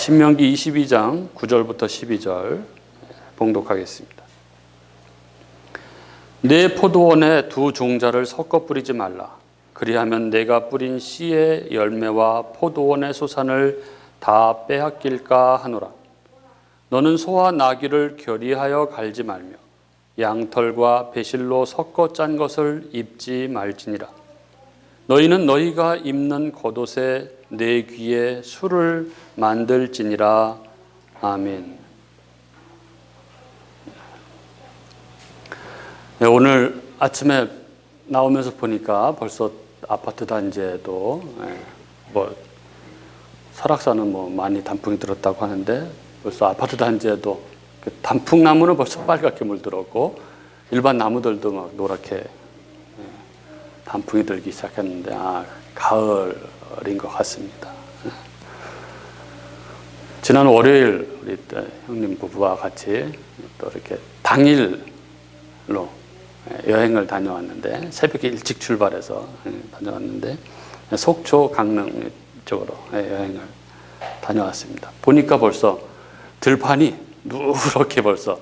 신명기 22장 9절부터 12절 봉독하겠습니다. 내 포도원에 두 종자를 섞어 뿌리지 말라. 그리하면 내가 뿌린 씨의 열매와 포도원의 소산을 다 빼앗길까 하노라. 너는 소와 나귀를 결의하여 갈지 말며 양털과 배실로 섞어 짠 것을 입지 말지니라. 너희는 너희가 입는 겉옷에 내 귀에 술을 만들지니라. 아멘. 네, 오늘 아침에 나오면서 보니까 벌써 아파트 단지에도 설악산은 많이 단풍이 들었다고 하는데 벌써 아파트 단지에도 단풍나무는 벌써 빨갛게 물들었고 일반 나무들도 막 노랗게 단풍이 들기 시작했는데 가을인 것 같습니다. 지난 월요일 우리 형님 부부와 같이 또 이렇게 당일로 여행을 다녀왔는데 새벽에 일찍 출발해서 다녀왔는데 속초 강릉 쪽으로 여행을 다녀왔습니다. 보니까 벌써 들판이 누렇게 벌써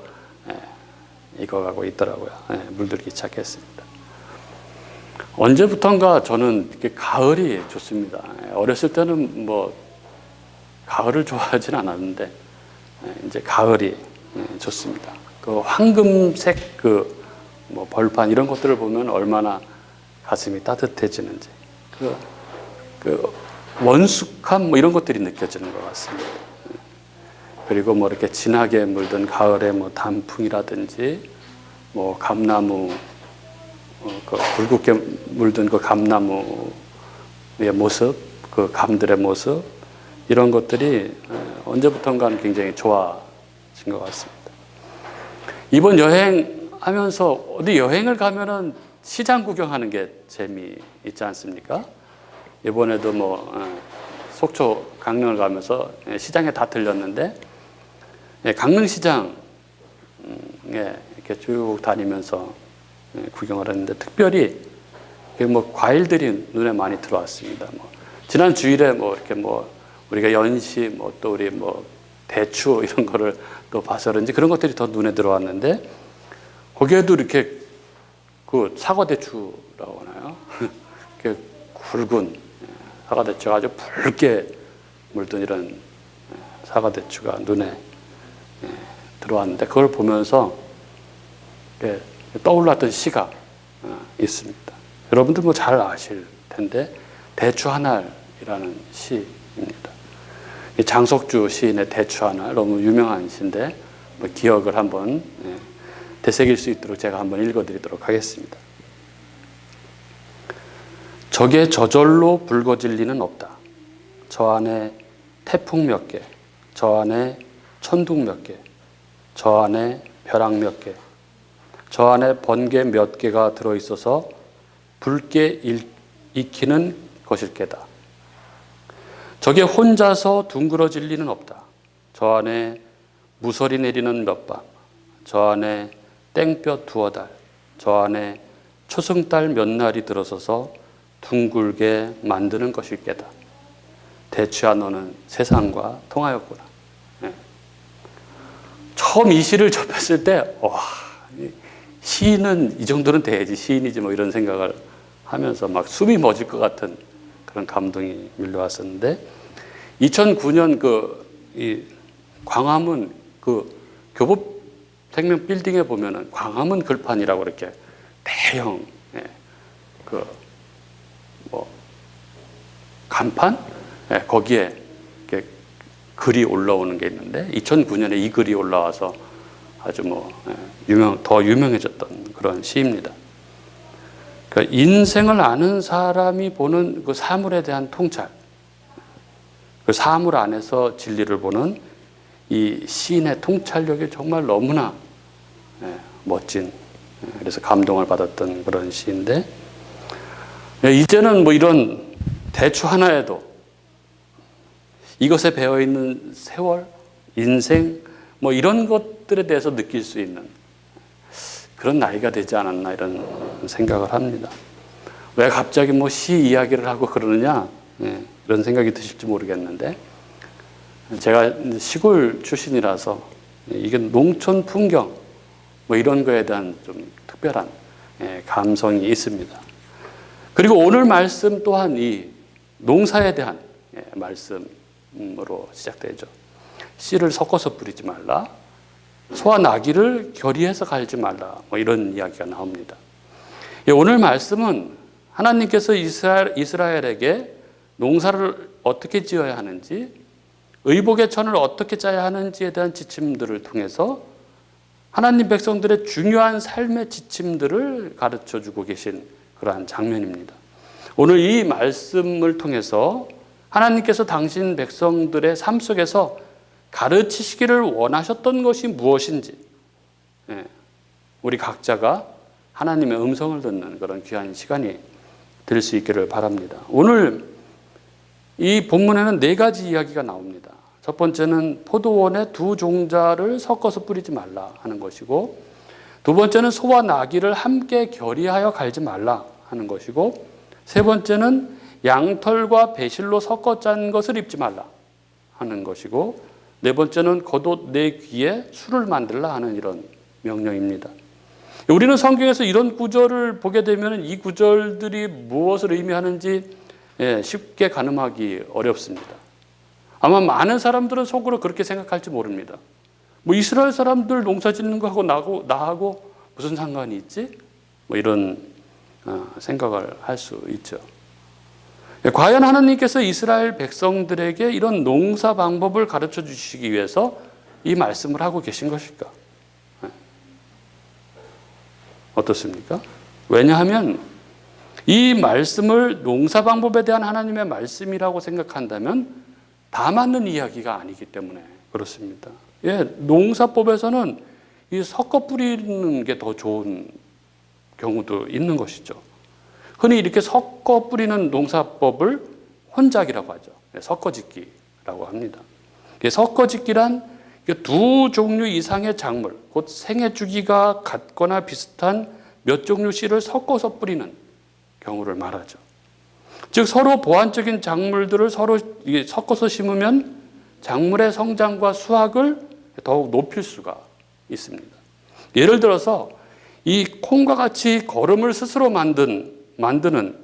익어가고 있더라고요. 물들기 시작했습니다. 언제부턴가 저는 이렇게 가을이 좋습니다. 어렸을 때는 가을을 좋아하진 않았는데 이제 가을이 좋습니다. 그 황금색 벌판 이런 것들을 보면 얼마나 가슴이 따뜻해지는지 그 원숙함 이런 것들이 느껴지는 것 같습니다. 그리고 이렇게 진하게 물든 가을에 단풍이라든지 감나무 붉게 물든 그 감나무의 모습, 그 감들의 모습 이런 것들이 언제부턴가는 굉장히 좋아진 것 같습니다. 이번 여행하면서 어디 여행을 가면은 시장 구경하는 게 재미있지 않습니까? 이번에도 속초 강릉을 가면서 시장에 다 들렸는데 강릉시장에 이렇게 쭉 다니면서 구경을 했는데 특별히 과일들이 눈에 많이 들어왔습니다. 지난 주일에 이렇게 우리가 연시 또 우리 대추 이런 거를 또 봐서 그런지 그런 것들이 더 눈에 들어왔는데 거기에도 이렇게 그 사과대추라고 하나요? 이렇게 굵은 사과대추가 아주 붉게 물든 이런 사과대추가 눈에 들어왔는데 그걸 보면서 떠올랐던 시가 있습니다. 여러분들 잘 아실 텐데 대추 한 알이라는 시입니다. 장석주 시인의 대추 한 알 너무 유명한 시인데 기억을 한번 되새길 수 있도록 제가 한번 읽어드리도록 하겠습니다. 적의 저절로 붉어질 리는 없다. 저 안에 태풍 몇 개, 저 안에 천둥 몇 개, 저 안에 벼락 몇 개, 저 안에 번개 몇 개가 들어있어서 붉게 익히는 것일 게다. 저게 혼자서 둥그러질 리는 없다. 저 안에 무설이 내리는 몇 밤, 저 안에 땡볕 두어 달, 저 안에 초승달 몇 날이 들어서서 둥글게 만드는 것일 게다. 대추야 너는 세상과 통하였구나. 처음 이 시를 접했을 때 시인은 이 정도는 돼야지 시인이지 이런 생각을 하면서 숨이 멎을 것 같은 그런 감동이 밀려왔었는데 2009년 이 광화문 교보생명 빌딩에 보면은 광화문 글판이라고 이렇게 대형 간판 거기에 이렇게 글이 올라오는 게 있는데 2009년에 이 글이 올라와서 아주 더 유명해졌던 그런 시입니다. 그러니까 인생을 아는 사람이 보는 그 사물에 대한 통찰, 그 사물 안에서 진리를 보는 이 시인의 통찰력이 정말 너무나 멋진, 그래서 감동을 받았던 그런 시인데 이제는 이런 대추 하나에도 이것에 배어있는 세월, 인생 이런 것들에 대해서 느낄 수 있는 그런 나이가 되지 않았나 이런 생각을 합니다. 왜 갑자기 시 이야기를 하고 그러느냐 이런 생각이 드실지 모르겠는데 제가 시골 출신이라서 이게 농촌 풍경 뭐 이런 거에 대한 좀 특별한 감성이 있습니다. 그리고 오늘 말씀 또한 이 농사에 대한 말씀으로 시작되죠. 씨를 섞어서 뿌리지 말라. 소와 나귀를 결의해서 갈지 말라. 뭐 이런 이야기가 나옵니다. 오늘 말씀은 하나님께서 이스라엘에게 농사를 어떻게 지어야 하는지, 의복의 천을 어떻게 짜야 하는지에 대한 지침들을 통해서 하나님 백성들의 중요한 삶의 지침들을 가르쳐주고 계신 그러한 장면입니다. 오늘 이 말씀을 통해서 하나님께서 당신 백성들의 삶 속에서 가르치시기를 원하셨던 것이 무엇인지 우리 각자가 하나님의 음성을 듣는 그런 귀한 시간이 될 수 있기를 바랍니다. 오늘 이 본문에는 4가지 이야기가 나옵니다. 첫 번째는 포도원에 두 종자를 섞어서 뿌리지 말라 하는 것이고, 두 번째는 소와 나귀를 함께 결의하여 갈지 말라 하는 것이고, 세 번째는 양털과 배실로 섞어 짠 것을 입지 말라 하는 것이고, 네 번째는 겉옷 내 귀에 술을 만들라 하는 이런 명령입니다. 우리는 성경에서 이런 구절을 보게 되면 이 구절들이 무엇을 의미하는지 쉽게 가늠하기 어렵습니다. 아마 많은 사람들은 속으로 그렇게 생각할지 모릅니다. 뭐 이스라엘 사람들 농사 짓는 거하고 나하고 무슨 상관이 있지? 뭐 이런 생각을 할 수 있죠. 과연 하나님께서 이스라엘 백성들에게 이런 농사 방법을 가르쳐 주시기 위해서 이 말씀을 하고 계신 것일까? 어떻습니까? 왜냐하면 이 말씀을 농사 방법에 대한 하나님의 말씀이라고 생각한다면 다 맞는 이야기가 아니기 때문에 그렇습니다. 농사법에서는 이 섞어 뿌리는 게 더 좋은 경우도 있는 것이죠. 흔히 이렇게 섞어 뿌리는 농사법을 혼작이라고 하죠. 섞어짓기라고 합니다. 섞어짓기란 두 종류 이상의 작물, 곧 생애 주기가 같거나 비슷한 몇 종류 씨를 섞어서 뿌리는 경우를 말하죠. 즉 서로 보완적인 작물들을 서로 섞어서 심으면 작물의 성장과 수확을 더욱 높일 수가 있습니다. 예를 들어서 이 콩과 같이 거름을 스스로 만드는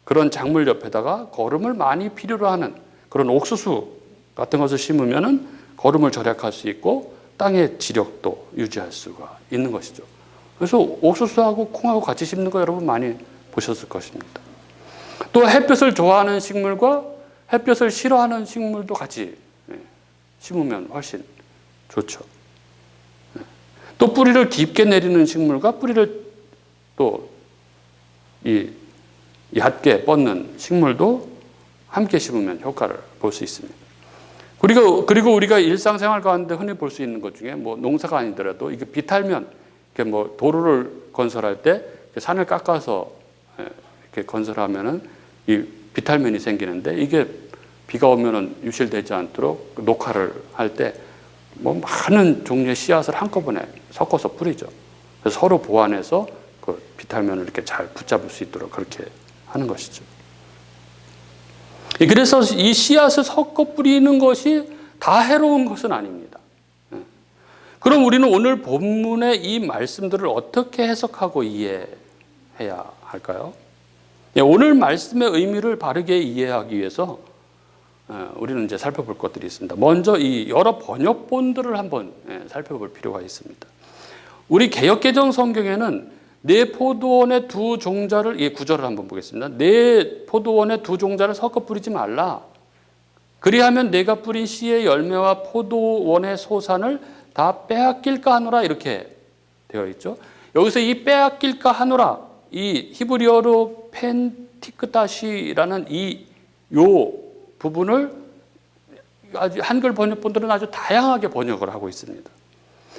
그런 작물 옆에다가 거름을 많이 필요로 하는 그런 옥수수 같은 것을 심으면 거름을 절약할 수 있고 땅의 지력도 유지할 수가 있는 것이죠. 그래서 옥수수하고 콩하고 같이 심는 거 여러분 많이 보셨을 것입니다. 또 햇볕을 좋아하는 식물과 햇볕을 싫어하는 식물도 같이 심으면 훨씬 좋죠. 또 뿌리를 깊게 내리는 식물과 뿌리를 또 얕게 뻗는 식물도 함께 심으면 효과를 볼 수 있습니다. 그리고 우리가 일상생활 가운데 흔히 볼 수 있는 것 중에 뭐 농사가 아니더라도 이게 비탈면, 이렇게 뭐 도로를 건설할 때 산을 깎아서 이렇게 건설하면은 이 비탈면이 생기는데 이게 비가 오면은 유실되지 않도록 녹화를 할 때 뭐 많은 종류의 씨앗을 한꺼번에 섞어서 뿌리죠. 그래서 서로 보완해서 그 비탈면을 이렇게 잘 붙잡을 수 있도록 그렇게 하는 것이죠. 그래서 이 씨앗을 섞어 뿌리는 것이 다 해로운 것은 아닙니다. 그럼 우리는 오늘 본문의 이 말씀들을 어떻게 해석하고 이해해야 할까요? 오늘 말씀의 의미를 바르게 이해하기 위해서 우리는 이제 살펴볼 것들이 있습니다. 먼저 이 여러 번역본들을 한번 살펴볼 필요가 있습니다. 우리 개역개정 성경에는 내 포도원의 두 종자를, 이 구절을 한번 보겠습니다. 내 포도원의 두 종자를 섞어 뿌리지 말라. 그리하면 내가 뿌린 씨의 열매와 포도원의 소산을 다 빼앗길까 하노라, 이렇게 되어 있죠. 여기서 이 빼앗길까 하노라, 이 히브리어로 펜티크다시라는 요 부분을 아주 한글 번역본들은 아주 다양하게 번역을 하고 있습니다.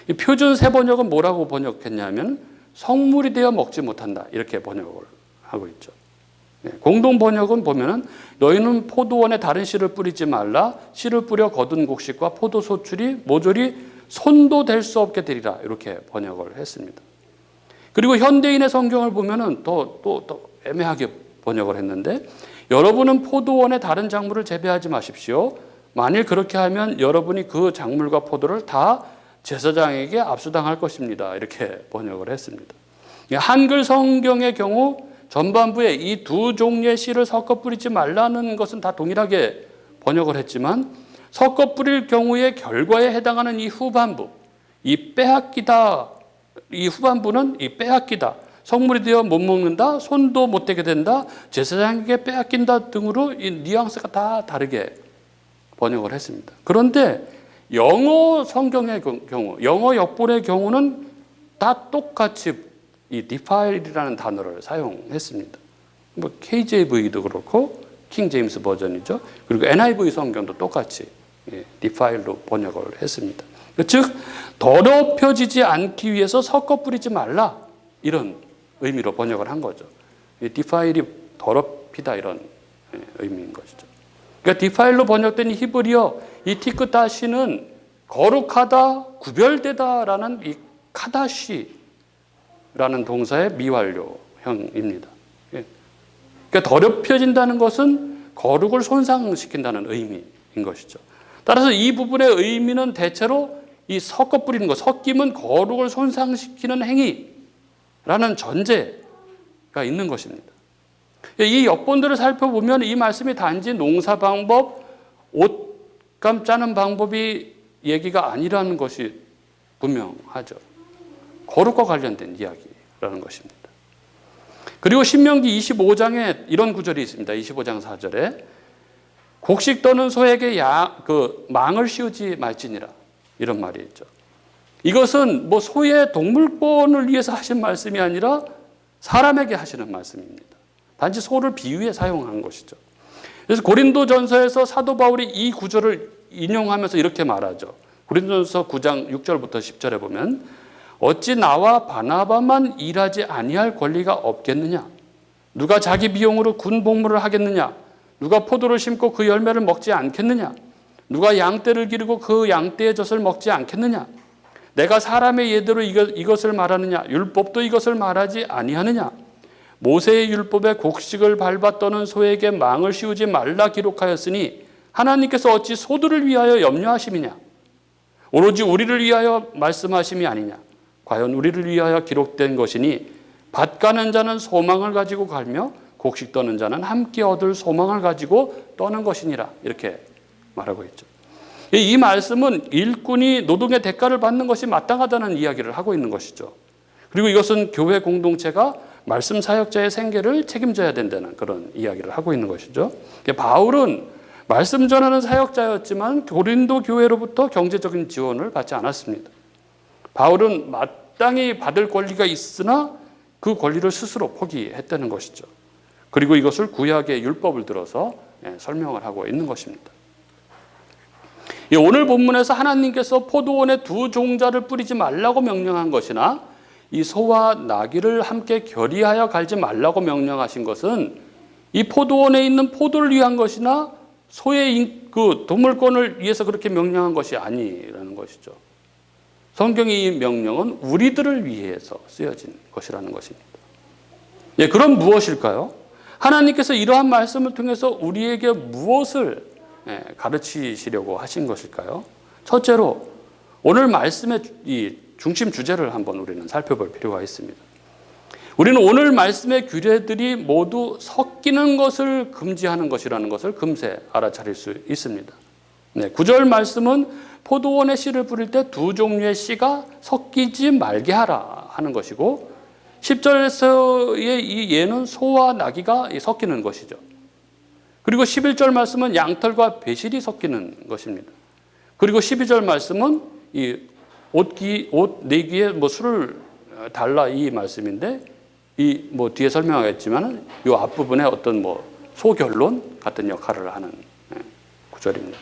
이 표준 새 번역은 뭐라고 번역했냐면 성물이 되어 먹지 못한다, 이렇게 번역을 하고 있죠. 공동 번역은 보면은 너희는 포도원에 다른 씨를 뿌리지 말라. 씨를 뿌려 거둔 곡식과 포도 소출이 모조리 손도 댈 수 없게 되리라, 이렇게 번역을 했습니다. 그리고 현대인의 성경을 보면은 더 애매하게 번역을 했는데, 여러분은 포도원에 다른 작물을 재배하지 마십시오. 만일 그렇게 하면 여러분이 그 작물과 포도를 다 제사장에게 압수당할 것입니다. 이렇게 번역을 했습니다. 한글 성경의 경우 전반부에 이 두 종류의 씨를 섞어 뿌리지 말라는 것은 다 동일하게 번역을 했지만 섞어 뿌릴 경우의 결과에 해당하는 이 후반부, 이 빼앗기다, 이 후반부는 이 빼앗기다, 성물이 되어 못 먹는다, 손도 못 대게 된다, 제사장에게 빼앗긴다 등으로 이 뉘앙스가 다 다르게 번역을 했습니다. 그런데 영어 성경의 경우, 영어 역본의 경우는 다 똑같이 이 defile이라는 단어를 사용했습니다. 뭐 KJV도 그렇고 킹 제임스 버전이죠. 그리고 NIV 성경도 똑같이 defile로 번역을 했습니다. 즉 더럽혀지지 않기 위해서 섞어 뿌리지 말라 이런 의미로 번역을 한 거죠. defile이 더럽히다 이런 의미인 것이죠. 그러니까 디파일로 번역된 히브리어 이 티크다시는 거룩하다, 구별되다라는 이 카다시라는 동사의 미완료형입니다. 그러니까 더럽혀진다는 것은 거룩을 손상시킨다는 의미인 것이죠. 따라서 이 부분의 의미는 대체로 이 섞어 뿌리는 것, 섞임은 거룩을 손상시키는 행위라는 전제가 있는 것입니다. 이 역본들을 살펴보면 이 말씀이 단지 농사 방법, 옷감 짜는 방법이 얘기가 아니라는 것이 분명하죠. 거룩과 관련된 이야기라는 것입니다. 그리고 신명기 25장에 이런 구절이 있습니다. 25장 4절에 곡식 떠는 소에게 망을 씌우지 말지니라 이런 말이 있죠. 이것은 뭐 소의 동물권을 위해서 하신 말씀이 아니라 사람에게 하시는 말씀입니다. 단지 소를 비유에 사용한 것이죠. 그래서 고린도전서에서 사도 바울이 이 구절을 인용하면서 이렇게 말하죠. 고린도전서 9장 6절부터 10절에 보면 어찌 나와 바나바만 일하지 아니할 권리가 없겠느냐? 누가 자기 비용으로 군 복무를 하겠느냐? 누가 포도를 심고 그 열매를 먹지 않겠느냐? 누가 양떼를 기르고 그 양떼의 젖을 먹지 않겠느냐? 내가 사람의 예대로 이것을 말하느냐? 율법도 이것을 말하지 아니하느냐? 모세의 율법에 곡식을 밟아 떠는 소에게 망을 씌우지 말라 기록하였으니 하나님께서 어찌 소들을 위하여 염려하심이냐? 오로지 우리를 위하여 말씀하심이 아니냐? 과연 우리를 위하여 기록된 것이니 밭 가는 자는 소망을 가지고 갈며 곡식 떠는 자는 함께 얻을 소망을 가지고 떠는 것이니라 이렇게 말하고 있죠. 이 말씀은 일꾼이 노동의 대가를 받는 것이 마땅하다는 이야기를 하고 있는 것이죠. 그리고 이것은 교회 공동체가 말씀 사역자의 생계를 책임져야 된다는 그런 이야기를 하고 있는 것이죠. 바울은 말씀 전하는 사역자였지만 고린도 교회로부터 경제적인 지원을 받지 않았습니다. 바울은 마땅히 받을 권리가 있으나 그 권리를 스스로 포기했다는 것이죠. 그리고 이것을 구약의 율법을 들어서 설명을 하고 있는 것입니다. 오늘 본문에서 하나님께서 포도원에 두 종자를 뿌리지 말라고 명령한 것이나 이 소와 나귀를 함께 결의하여 갈지 말라고 명령하신 것은 이 포도원에 있는 포도를 위한 것이나 소의 그 동물권을 위해서 그렇게 명령한 것이 아니라는 것이죠. 성경의 이 명령은 우리들을 위해서 쓰여진 것이라는 것입니다. 그럼 무엇일까요? 하나님께서 이러한 말씀을 통해서 우리에게 무엇을 가르치시려고 하신 것일까요? 첫째로 오늘 말씀의 이 중심 주제를 한번 우리는 살펴볼 필요가 있습니다. 우리는 오늘 말씀의 규례들이 모두 섞이는 것을 금지하는 것이라는 것을 금세 알아차릴 수 있습니다. 9절 말씀은 포도원에 씨를 뿌릴 때 두 종류의 씨가 섞이지 말게 하라 하는 것이고 10절에서의 이 예는 소와 나귀가 섞이는 것이죠. 그리고 11절 말씀은 양털과 배실이 섞이는 것입니다. 그리고 12절 말씀은 이 옷 네 귀에 뭐 술을 달라 이 말씀인데 이 뭐 뒤에 설명하겠지만 이 앞부분에 어떤 뭐 소결론 같은 역할을 하는 구절입니다.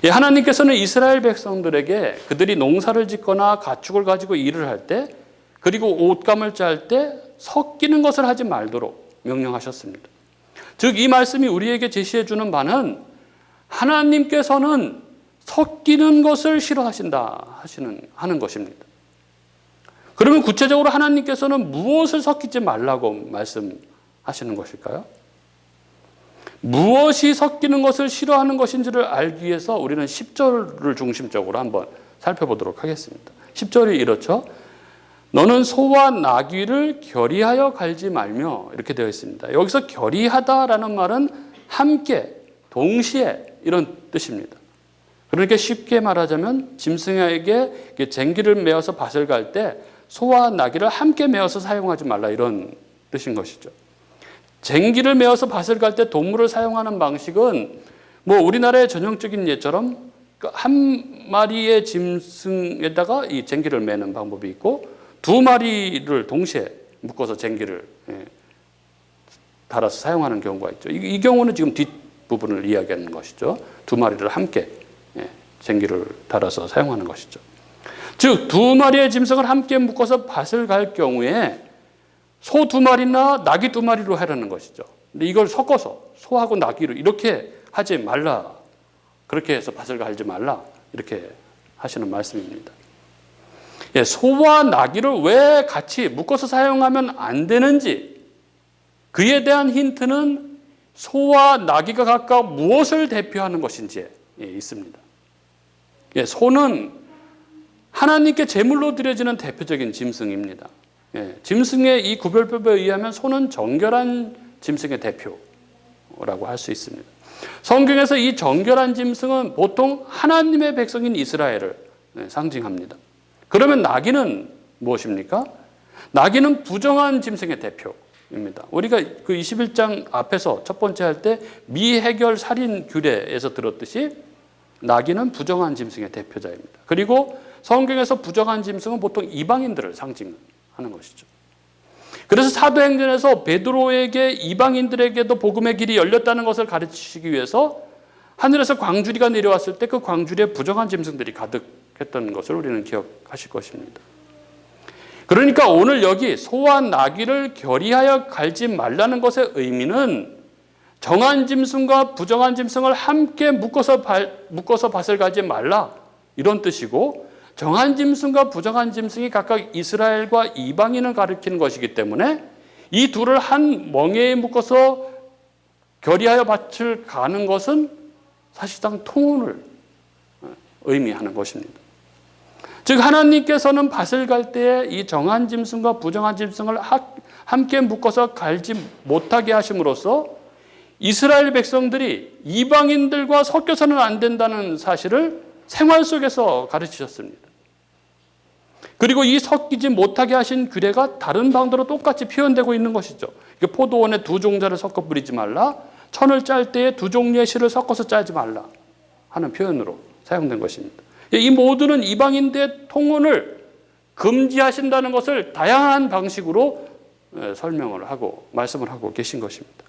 하나님께서는 이스라엘 백성들에게 그들이 농사를 짓거나 가축을 가지고 일을 할 때 그리고 옷감을 짤 때 섞이는 것을 하지 말도록 명령하셨습니다. 즉 이 말씀이 우리에게 제시해 주는 바는 하나님께서는 섞이는 것을 싫어하신다 하는 것입니다. 그러면 구체적으로 하나님께서는 무엇을 섞이지 말라고 말씀하시는 것일까요? 무엇이 섞이는 것을 싫어하는 것인지를 알기 위해서 우리는 10절을 중심적으로 한번 살펴보도록 하겠습니다. 10절이 이렇죠. 너는 소와 나귀를 결의하여 갈지 말며, 이렇게 되어 있습니다. 여기서 결의하다라는 말은 함께, 동시에, 이런 뜻입니다. 그러니까 쉽게 말하자면 짐승에게 쟁기를 메어서 밭을 갈 때 소와 나귀를 함께 메어서 사용하지 말라, 이런 뜻인 것이죠. 쟁기를 메어서 밭을 갈 때 동물을 사용하는 방식은 우리나라의 전형적인 예처럼 한 마리의 짐승에다가 이 쟁기를 매는 방법이 있고, 두 마리를 동시에 묶어서 쟁기를 달아서 사용하는 경우가 있죠. 이 경우는 지금 뒷부분을 이야기하는 것이죠. 두 마리를 함께 쟁기를 달아서 사용하는 것이죠. 즉, 두 마리의 짐승을 함께 묶어서 밭을 갈 경우에 소 두 마리나 나귀 두 마리로 하려는 것이죠. 근데 이걸 섞어서 소하고 나귀를 이렇게 하지 말라. 그렇게 해서 밭을 갈지 말라. 이렇게 하시는 말씀입니다. 소와 나귀를 왜 같이 묶어서 사용하면 안 되는지, 그에 대한 힌트는 소와 나귀가 각각 무엇을 대표하는 것인지에 있습니다. 소는 하나님께 제물로 드려지는 대표적인 짐승입니다. 짐승의 이 구별법에 의하면 소는 정결한 짐승의 대표라고 할 수 있습니다. 성경에서 이 정결한 짐승은 보통 하나님의 백성인 이스라엘을 상징합니다. 그러면 나귀는 무엇입니까? 나귀는 부정한 짐승의 대표입니다. 우리가 그 21장 앞에서 첫 번째 할 때 미해결 살인 규례에서 들었듯이 나귀는 부정한 짐승의 대표자입니다. 그리고 성경에서 부정한 짐승은 보통 이방인들을 상징하는 것이죠. 그래서 사도행전에서 베드로에게 이방인들에게도 복음의 길이 열렸다는 것을 가르치시기 위해서 하늘에서 광주리가 내려왔을 때 그 광주리에 부정한 짐승들이 가득했던 것을 우리는 기억하실 것입니다. 그러니까 오늘 여기 소와 나귀를 결의하여 갈지 말라는 것의 의미는 정한 짐승과 부정한 짐승을 함께 묶어서 밭을 가지 말라, 이런 뜻이고, 정한 짐승과 부정한 짐승이 각각 이스라엘과 이방인을 가리키는 것이기 때문에 이 둘을 한 멍에에 묶어서 결의하여 밭을 가는 것은 사실상 통혼을 의미하는 것입니다. 즉, 하나님께서는 밭을 갈 때에 이 정한 짐승과 부정한 짐승을 함께 묶어서 갈지 못하게 하심으로써 이스라엘 백성들이 이방인들과 섞여서는 안 된다는 사실을 생활 속에서 가르치셨습니다. 그리고 이 섞이지 못하게 하신 규례가 다른 방도로 똑같이 표현되고 있는 것이죠. 포도원에 두 종자를 섞어 뿌리지 말라, 천을 짤 때에 두 종류의 실을 섞어서 짜지 말라 하는 표현으로 사용된 것입니다. 이 모두는 이방인들의 통혼을 금지하신다는 것을 다양한 방식으로 설명을 하고 말씀을 하고 계신 것입니다.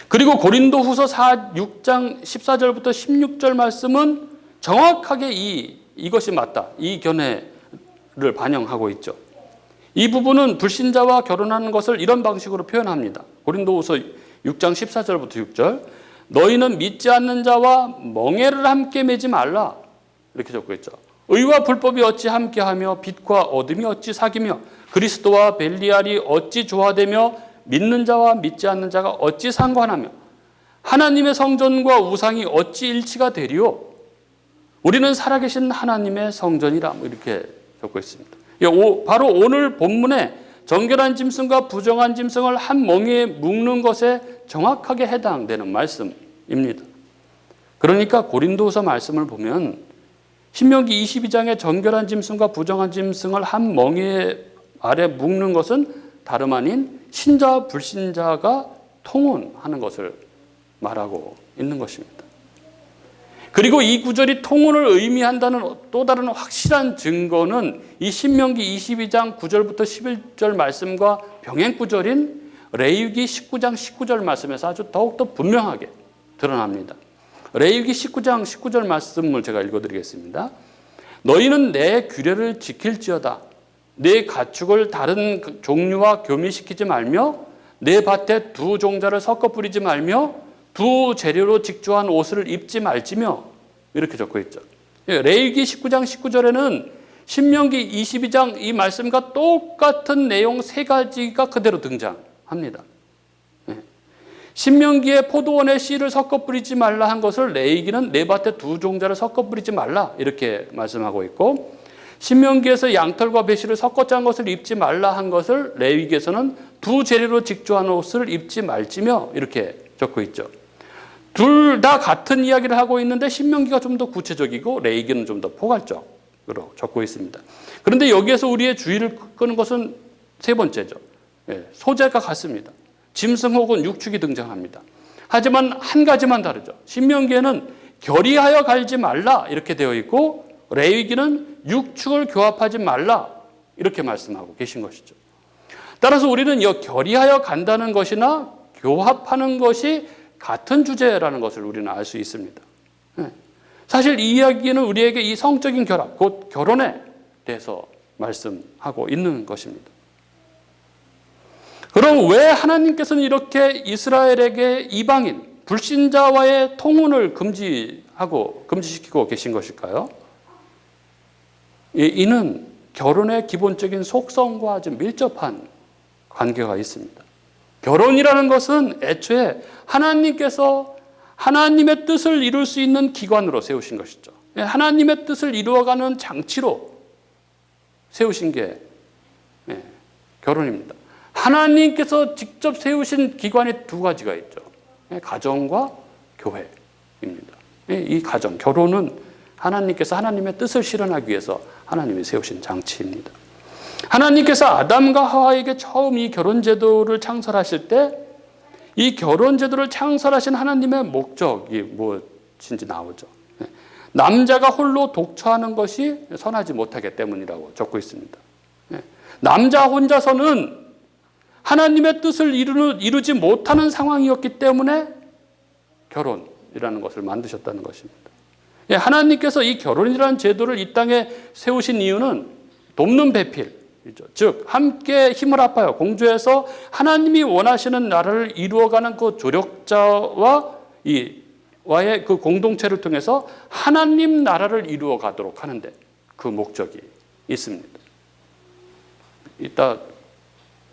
그리고 고린도후서 6장 14절부터 16절 말씀은 정확하게 이것이 맞다, 이 견해를 반영하고 있죠. 이 부분은 불신자와 결혼하는 것을 이런 방식으로 표현합니다. 고린도후서 6장 14절부터 6절, 너희는 믿지 않는 자와 멍에를 함께 매지 말라, 이렇게 적고 있죠. 의와 불법이 어찌 함께하며 빛과 어둠이 어찌 사귀며 그리스도와 벨리알이 어찌 조화되며 믿는 자와 믿지 않는 자가 어찌 상관하며 하나님의 성전과 우상이 어찌 일치가 되리요? 우리는 살아계신 하나님의 성전이라, 이렇게 적고 있습니다. 바로 오늘 본문에 정결한 짐승과 부정한 짐승을 한 멍에에 묶는 것에 정확하게 해당되는 말씀입니다. 그러니까 고린도후서 말씀을 보면 신명기 22장의 정결한 짐승과 부정한 짐승을 한 멍에 아래 묶는 것은 다름 아닌 신자와 불신자가 통혼하는 것을 말하고 있는 것입니다. 그리고 이 구절이 통혼을 의미한다는 또 다른 확실한 증거는 이 신명기 22장 9절부터 11절 말씀과 병행 구절인 레위기 19장 19절 말씀에서 아주 더욱더 분명하게 드러납니다. 레위기 19장 19절 말씀을 제가 읽어드리겠습니다. 너희는 내 규례를 지킬지어다. 내 가축을 다른 종류와 교미시키지 말며 내 밭에 두 종자를 섞어 뿌리지 말며 두 재료로 직조한 옷을 입지 말지며, 이렇게 적혀 있죠. 레위기 19장 19절에는 신명기 22장 이 말씀과 똑같은 내용 세 가지가 그대로 등장합니다. 신명기에 포도원에 씨를 섞어 뿌리지 말라 한 것을 레위기는 내 밭에 두 종자를 섞어 뿌리지 말라 이렇게 말씀하고 있고, 신명기에서 양털과 배실을 섞어 짠 것을 입지 말라 한 것을 레위기에서는 두 재료로 직조한 옷을 입지 말지며 이렇게 적고 있죠. 둘 다 같은 이야기를 하고 있는데 신명기가 좀 더 구체적이고 레위기는 좀 더 포괄적으로 적고 있습니다. 그런데 여기에서 우리의 주의를 끄는 것은 세 번째죠. 소재가 같습니다. 짐승 혹은 육축이 등장합니다. 하지만 한 가지만 다르죠. 신명기에는 결의하여 갈지 말라 이렇게 되어 있고, 레위기는 육축을 교합하지 말라 이렇게 말씀하고 계신 것이죠. 따라서 우리는 이 결의하여 간다는 것이나 교합하는 것이 같은 주제라는 것을 우리는 알 수 있습니다. 사실 이 이야기는 우리에게 이 성적인 결합, 곧 결혼에 대해서 말씀하고 있는 것입니다. 그럼 왜 하나님께서는 이렇게 이스라엘에게 이방인, 불신자와의 통혼을 금지시키고 계신 것일까요? 이는 결혼의 기본적인 속성과 아주 밀접한 관계가 있습니다. 결혼이라는 것은 애초에 하나님께서 하나님의 뜻을 이룰 수 있는 기관으로 세우신 것이죠. 하나님의 뜻을 이루어가는 장치로 세우신 게 결혼입니다. 하나님께서 직접 세우신 기관이 두 가지가 있죠. 가정과 교회입니다. 이 가정, 결혼은 하나님께서 하나님의 뜻을 실현하기 위해서 하나님이 세우신 장치입니다. 하나님께서 아담과 하와에게 처음 이 결혼제도를 창설하실 때 이 결혼제도를 창설하신 하나님의 목적이 무엇인지 나오죠. 남자가 홀로 독처하는 것이 선하지 못하기 때문이라고 적고 있습니다. 남자 혼자서는 하나님의 뜻을 이루지 못하는 상황이었기 때문에 결혼이라는 것을 만드셨다는 것입니다. 하나님께서 이 결혼이라는 제도를 이 땅에 세우신 이유는 돕는 배필, 즉 함께 힘을 합하여 공조해서 하나님이 원하시는 나라를 이루어가는 그 조력자와의 그 공동체를 통해서 하나님 나라를 이루어가도록 하는데 그 목적이 있습니다. 이따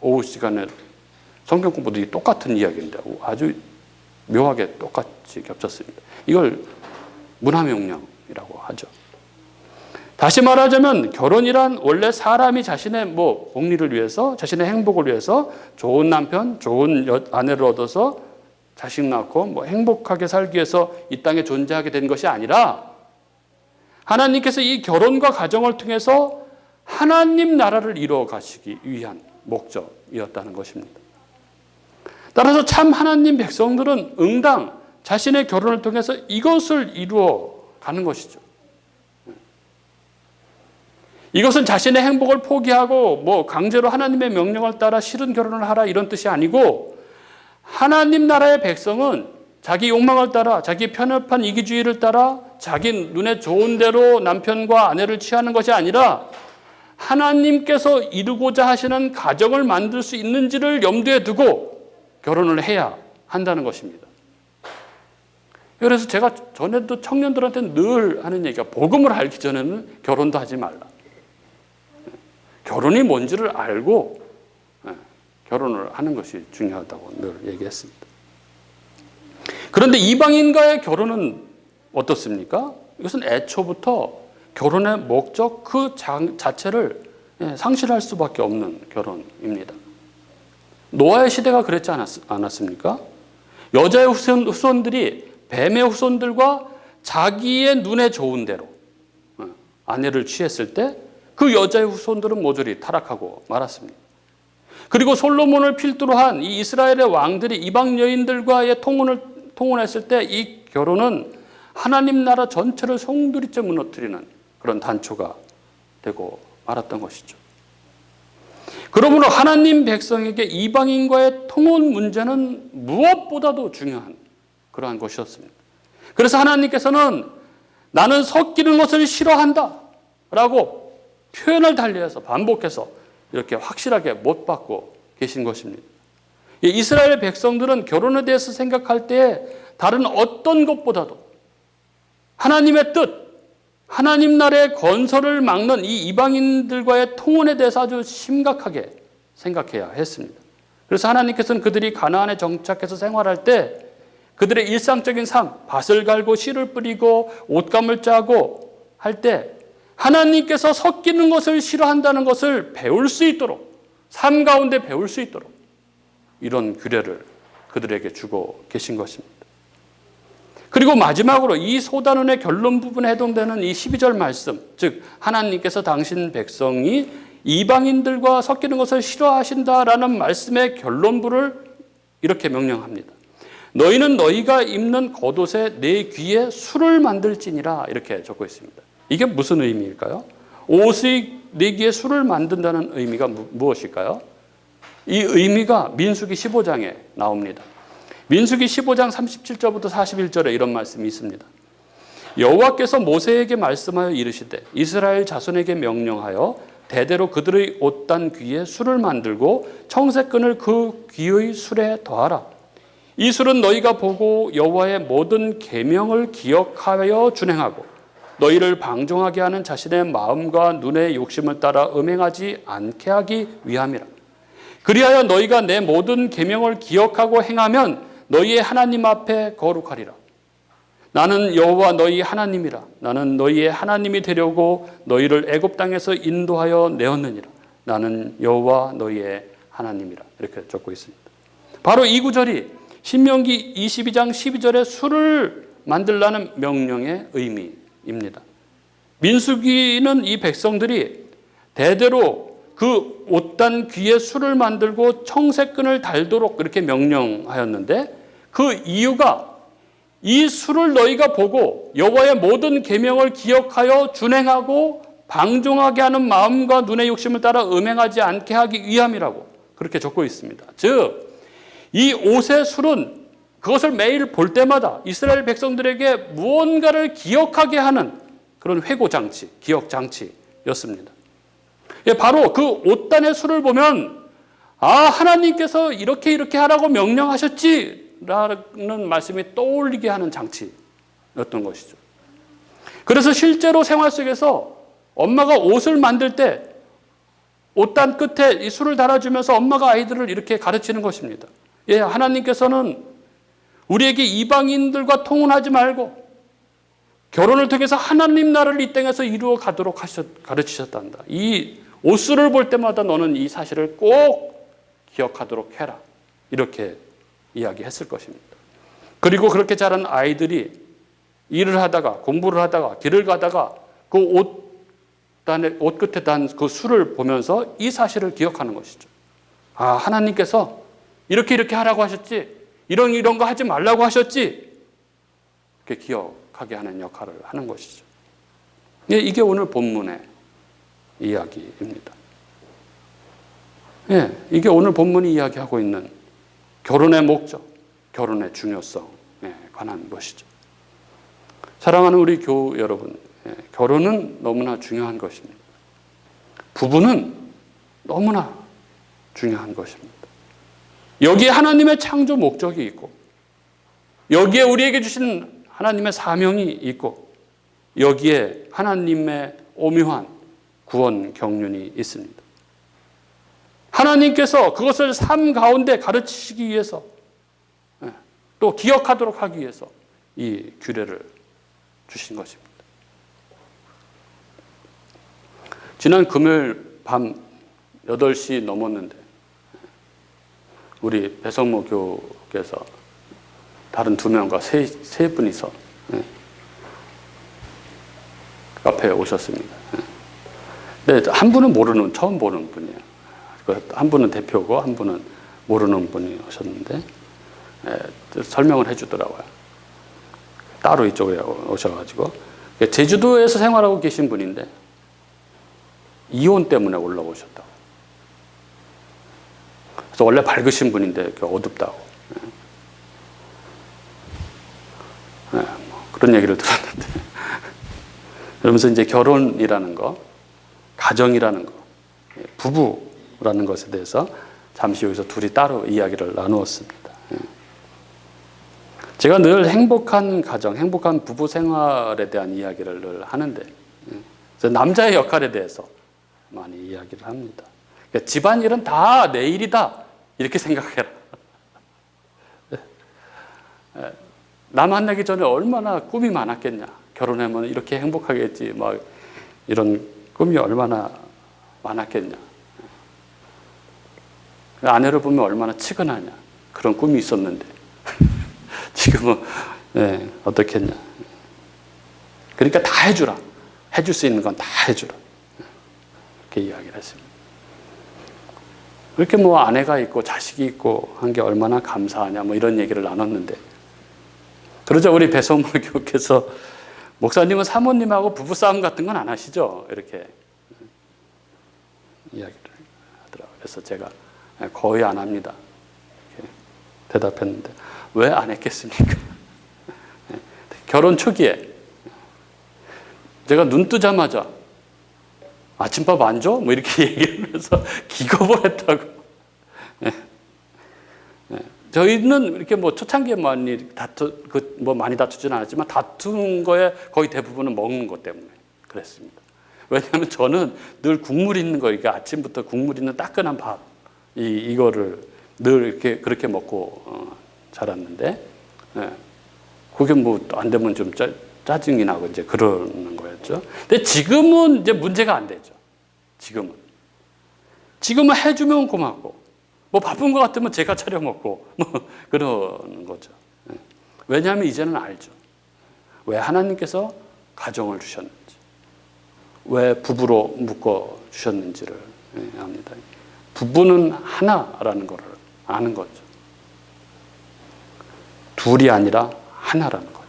오후 시간에 성경 공부도 똑같은 이야기인데 아주 묘하게 똑같이 겹쳤습니다. 이걸 문화명령이라고 하죠. 다시 말하자면 결혼이란 원래 사람이 자신의 복리를 위해서, 자신의 행복을 위해서 좋은 남편, 좋은 아내를 얻어서 자식 낳고 행복하게 살기 위해서 이 땅에 존재하게 된 것이 아니라 하나님께서 이 결혼과 가정을 통해서 하나님 나라를 이루어 가시기 위한 목적이었다는 것입니다. 따라서 참 하나님 백성들은 응당 자신의 결혼을 통해서 이것을 이루어 가는 것이죠. 이것은 자신의 행복을 포기하고 강제로 하나님의 명령을 따라 싫은 결혼을 하라 이런 뜻이 아니고, 하나님 나라의 백성은 자기 욕망을 따라, 자기 편협한 이기주의를 따라 자기 눈에 좋은 대로 남편과 아내를 취하는 것이 아니라 하나님께서 이루고자 하시는 가정을 만들 수 있는지를 염두에 두고 결혼을 해야 한다는 것입니다. 그래서 제가 전에도 청년들한테 늘 하는 얘기가, 복음을 알기 전에는 결혼도 하지 말라. 결혼이 뭔지를 알고 결혼을 하는 것이 중요하다고 늘 얘기했습니다. 그런데 이방인과의 결혼은 어떻습니까? 이것은 애초부터 결혼의 목적 그 자체를 상실할 수밖에 없는 결혼입니다. 노아의 시대가 그랬지 않았습니까? 여자의 후손들이 뱀의 후손들과 자기의 눈에 좋은 대로 아내를 취했을 때 그 여자의 후손들은 모조리 타락하고 말았습니다. 그리고 솔로몬을 필두로 한 이 이스라엘의 왕들이 이방 여인들과의 통혼했을 때 이 결혼은 하나님 나라 전체를 송두리째 무너뜨리는 그런 단초가 되고 말았던 것이죠. 그러므로 하나님 백성에게 이방인과의 통혼 문제는 무엇보다도 중요한 그러한 것이었습니다. 그래서 하나님께서는 나는 섞이는 것을 싫어한다 라고 표현을 달리해서 반복해서 이렇게 확실하게 못 받고 계신 것입니다. 이스라엘 백성들은 결혼에 대해서 생각할 때 다른 어떤 것보다도 하나님의 뜻, 하나님 나라의 건설을 막는 이 이방인들과의 통혼에 대해서 아주 심각하게 생각해야 했습니다. 그래서 하나님께서는 그들이 가나안에 정착해서 생활할 때 그들의 일상적인 삶, 밭을 갈고 씨를 뿌리고 옷감을 짜고 할 때 하나님께서 섞이는 것을 싫어한다는 것을 배울 수 있도록, 삶 가운데 배울 수 있도록 이런 규례를 그들에게 주고 계신 것입니다. 그리고 마지막으로 이 소단원의 결론 부분에 해당되는 이 12절 말씀, 즉 하나님께서 당신 백성이 이방인들과 섞이는 것을 싫어하신다라는 말씀의 결론부를 이렇게 명령합니다. 너희는 너희가 입는 겉옷에 내 귀에 술을 만들지니라, 이렇게 적고 있습니다. 이게 무슨 의미일까요? 옷의 내 귀에 술을 만든다는 의미가 무엇일까요? 이 의미가 민수기 15장에 나옵니다. 민수기 15장 37절부터 41절에 이런 말씀이 있습니다. 여호와께서 모세에게 말씀하여 이르시되 이스라엘 자손에게 명령하여 대대로 그들의 옷단 귀에 술을 만들고 청색끈을 그 귀의 술에 더하라. 이 술은 너희가 보고 여호와의 모든 계명을 기억하여 준행하고 너희를 방종하게 하는 자신의 마음과 눈의 욕심을 따라 음행하지 않게 하기 위함이라. 그리하여 너희가 내 모든 계명을 기억하고 행하면 너희의 하나님 앞에 거룩하리라. 나는 여호와 너희 하나님이라. 나는 너희의 하나님이 되려고 너희를 애굽 땅에서 인도하여 내었느니라. 나는 여호와 너희의 하나님이라. 이렇게 적고 있습니다. 바로 이 구절이 신명기 22장 12절에 술을 만들라는 명령의 의미입니다. 민수기는 이 백성들이 대대로 그 옷단 귀에 술을 만들고 청색끈을 달도록 그렇게 명령하였는데 그 이유가 이 술을 너희가 보고 여호와의 모든 계명을 기억하여 준행하고 방종하게 하는 마음과 눈의 욕심을 따라 음행하지 않게 하기 위함이라고 그렇게 적고 있습니다. 즉, 이 옷의 술은 그것을 매일 볼 때마다 이스라엘 백성들에게 무언가를 기억하게 하는 그런 회고장치, 기억장치였습니다. 바로 그 옷단의 술을 보면 하나님께서 이렇게 하라고 명령하셨지라는 말씀이 떠올리게 하는 장치였던 것이죠. 그래서 실제로 생활 속에서 엄마가 옷을 만들 때 옷단 끝에 이 술을 달아주면서 엄마가 아이들을 이렇게 가르치는 것입니다. 하나님께서는 우리에게 이방인들과 통혼하지 말고 결혼을 통해서 하나님 나라를 이 땅에서 이루어 가도록 가르치셨단다. 이 옷술을 볼 때마다 너는 이 사실을 꼭 기억하도록 해라. 이렇게 이야기했을 것입니다. 그리고 그렇게 자란 아이들이 일을 하다가 공부를 하다가 길을 가다가 그 옷 끝에 단 그 술을 보면서 이 사실을 기억하는 것이죠. 하나님께서 이렇게 하라고 하셨지, 이런 거 하지 말라고 하셨지, 이렇게 기억하게 하는 역할을 하는 것이죠. 이게 오늘 본문의 이야기입니다. 이게 오늘 본문이 이야기하고 있는 결혼의 목적, 결혼의 중요성에 관한 것이죠. 사랑하는 우리 교우 여러분, 결혼은 너무나 중요한 것입니다. 부부는 너무나 중요한 것입니다. 여기에 하나님의 창조 목적이 있고, 여기에 우리에게 주신 하나님의 사명이 있고, 여기에 하나님의 오묘한 구원 경륜이 있습니다. 하나님께서 그것을 삶 가운데 가르치시기 위해서, 또 기억하도록 하기 위해서 이 규례를 주신 것입니다. 지난 금요일 밤 8시 넘었는데 우리 배성모 교우께서 다른 2명과 세 분이서 카페에 오셨습니다. 근데 한 분은 처음 보는 분이에요. 한 분은 대표고 한 분은 모르는 분이 오셨는데 설명을 해주더라고요. 따로 이쪽에 오셔가지고 제주도에서 생활하고 계신 분인데 이혼 때문에 올라오셨다고. 그래서 원래 밝으신 분인데 어둡다고. 그런 얘기를 들었는데 그러면서 이제 결혼이라는 거, 가정이라는 거, 부부라는 것에 대해서 잠시 여기서 둘이 따로 이야기를 나누었습니다. 제가 늘 행복한 가정, 행복한 부부 생활에 대한 이야기를 늘 하는데 남자의 역할에 대해서 많이 이야기를 합니다. 그러니까 집안일은 다 내 일이다, 이렇게 생각해라. 나 만나기 전에 얼마나 꿈이 많았겠냐. 결혼하면 이렇게 행복하겠지. 막 이런 꿈이 얼마나 많았겠냐. 아내를 보면 얼마나 치근하냐. 그런 꿈이 있었는데 지금은 어떻겠냐. 그러니까 다 해주라. 해줄 수 있는 건 다 해주라. 이렇게 이야기를 했습니다. 그렇게 뭐 아내가 있고 자식이 있고 한 게 얼마나 감사하냐 뭐 이런 얘기를 나눴는데, 그러자 우리 배성물 교육께서 목사님은 사모님하고 부부싸움 같은 건 안 하시죠? 이렇게 이야기를 하더라고요. 그래서 제가 거의 안 합니다. 이렇게 대답했는데 왜 안 했겠습니까? 결혼 초기에 제가 눈 뜨자마자 아침밥 안 줘? 뭐 이렇게 얘기를 해서 기겁을 했다고. 저희는 이렇게 뭐 초창기에 많이 많이 다투지는 않았지만 다툰 거에 거의 대부분은 먹는 것 때문에 그랬습니다. 왜냐하면 저는 늘 국물 있는 거, 이게 아침부터 국물 있는 따끈한 밥, 이거를 늘 이렇게 그렇게 먹고 자랐는데, 그게 뭐 안 되면 좀 짜증이 나고 이제 그러는 거였죠. 근데 지금은 이제 문제가 안 되죠. 지금은 해주면 고맙고, 뭐 바쁜 것 같으면 제가 차려 먹고 뭐 그러는 거죠. 왜냐하면 이제는 알죠. 왜 하나님께서 가정을 주셨는지, 왜 부부로 묶어 주셨는지를 압니다. 부부는 하나라는 것을 아는 거죠. 둘이 아니라 하나라는 거죠.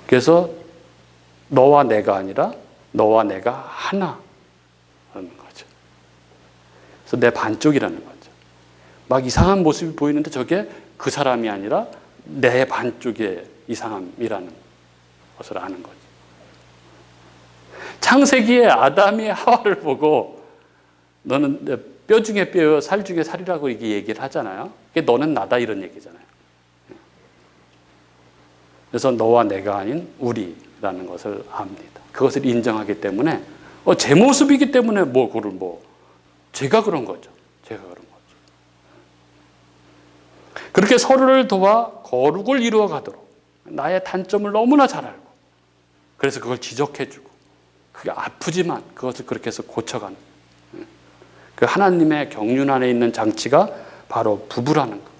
그래서 너와 내가 아니라 너와 내가 하나라는 거죠. 그래서 내 반쪽이라는 거죠. 막 이상한 모습이 보이는데 저게 그 사람이 아니라 내 반쪽의 이상함이라는 것을 아는 거죠. 창세기에 아담이 하와를 보고 너는 뼈 중에 뼈요 살 중에 살이라고 이게 얘기를 하잖아요. 그게 너는 나다 이런 얘기잖아요. 그래서 너와 내가 아닌 우리라는 것을 압니다. 그것을 인정하기 때문에 제 모습이기 때문에 제가 그런 거죠. 제가 그런 거죠. 그렇게 서로를 도와 거룩을 이루어 가도록 나의 단점을 너무나 잘 알고, 그래서 그걸 지적해주고, 그게 아프지만 그것을 그렇게 해서 고쳐가는, 그 하나님의 경륜 안에 있는 장치가 바로 부부라는 거.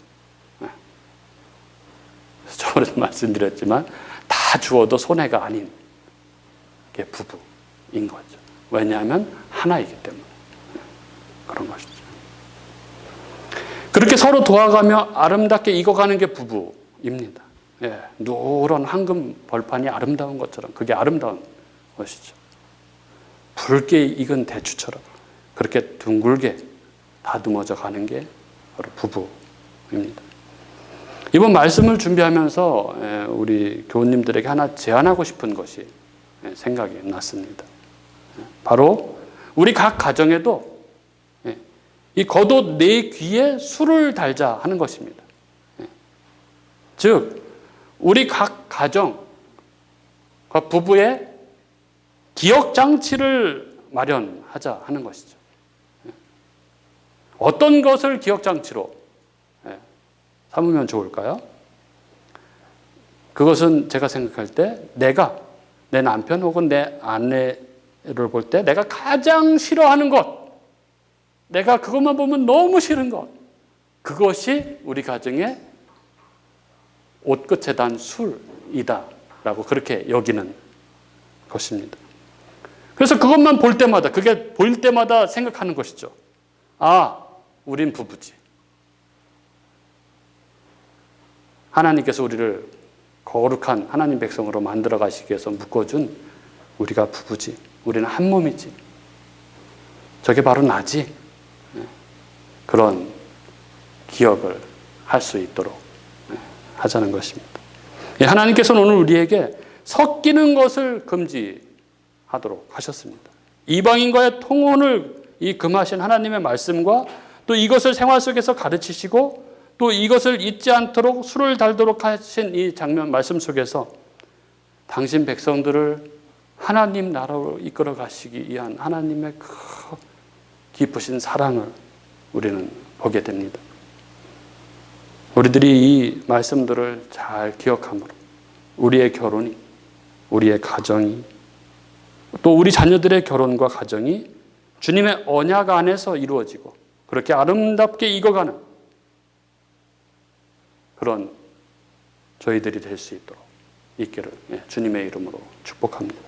저번에도 말씀드렸지만 다 주어도 손해가 아닌 게 부부인 거죠. 왜냐하면 하나이기 때문에 그런 것이죠. 그렇게 서로 도와가며 아름답게 익어가는 게 부부입니다. 노란 황금 벌판이 아름다운 것처럼 그게 아름다운 것이죠. 붉게 익은 대추처럼 그렇게 둥글게 다듬어져 가는 게 바로 부부입니다. 이번 말씀을 준비하면서 우리 교우님들에게 하나 제안하고 싶은 것이 생각이 났습니다. 바로 우리 각 가정에도 이 겉옷 내 귀에 술을 달자 하는 것입니다. 즉 우리 각 가정과 부부의 기억장치를 마련하자 하는 것이죠. 어떤 것을 기억장치로 삼으면 좋을까요? 그것은 제가 생각할 때 내가 내 남편 혹은 내 아내를 볼 때 내가 가장 싫어하는 것, 내가 그것만 보면 너무 싫은 것, 그것이 우리 가정의 옷끝에 단 술이다 라고 그렇게 여기는 것입니다. 그래서 그것만 볼 때마다, 그게 보일 때마다 생각하는 것이죠. 우린 부부지. 하나님께서 우리를 거룩한 하나님 백성으로 만들어 가시기 위해서 묶어준 우리가 부부지. 우리는 한 몸이지. 저게 바로 나지. 그런 기억을 할 수 있도록 하자는 것입니다. 하나님께서는 오늘 우리에게 섞이는 것을 금지하도록 하셨습니다. 이방인과의 통혼을 금하신 하나님의 말씀과 또 이것을 생활 속에서 가르치시고 또 이것을 잊지 않도록 술을 달도록 하신 이 장면 말씀 속에서 당신 백성들을 하나님 나라로 이끌어 가시기 위한 하나님의 깊으신 사랑을 우리는 보게 됩니다. 우리들이 이 말씀들을 잘 기억함으로 우리의 결혼이, 우리의 가정이, 또 우리 자녀들의 결혼과 가정이 주님의 언약 안에서 이루어지고 그렇게 아름답게 익어가는 그런 저희들이 될 수 있도록 있기를 주님의 이름으로 축복합니다.